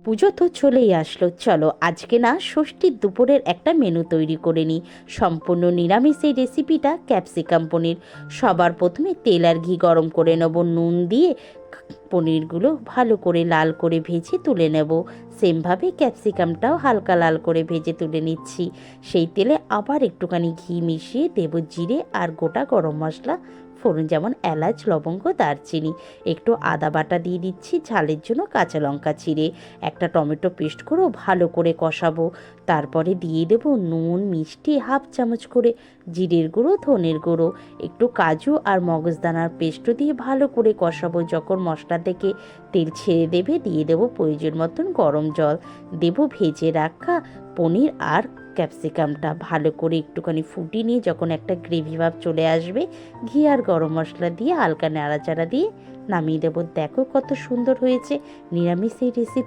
পুজো তো চলেই আসলো, চলো আজকে না ষষ্ঠীর দুপুরের একটা মেনু তৈরি করে নিই। সম্পূর্ণ নিরামিষ এই রেসিপিটা ক্যাপসিকাম পনির। সবার প্রথমে তেল আর ঘি গরম করে নেব, নুন দিয়ে পনিরগুলো ভালো করে লাল করে ভেজে তুলে নেব। সেমভাবে ক্যাপসিকামটাও হালকা লাল করে ভেজে তুলে নিচ্ছি। সেই তেলে আবার একটুখানি ঘি মিশিয়ে দেব জিরে আর গোটা গরম মশলা ফোড়ন, যেমন এলাচ, লবঙ্গ, দারচিনি। একটু আদা বাটা দিয়ে দিচ্ছি ঝালের জন্য, কাঁচা লঙ্কা চিড়ে, একটা টমেটো পেস্ট করেও ভালো করে কষাবো। তারপরে দিয়ে দেবো নুন, মিষ্টি হাফ চামচ করে, জিরের গুঁড়ো, ধনের গুঁড়ো, একটু কাজু আর মগজদানার পেস্টও দিয়ে ভালো করে কষাবো। যখন মশলা থেকে তেল ছেড়ে দেবে দিয়ে দেবো প্রয়োজন মতন গরম জল, দেবো ভেজে রাখা পনির আর ক্যাপসিকামটা। ভালো করে একটুখানি ফুটিয়ে নিয়ে যখন একটা গ্রেভি ভাব চলে আসবে, ঘি আর গরম মশলা দিয়ে হালকা নাড়াচাড়া দিয়ে নামিয়ে দেবো। দেখো কত সুন্দর হয়েছে নিরামিষ এই রেসিপি।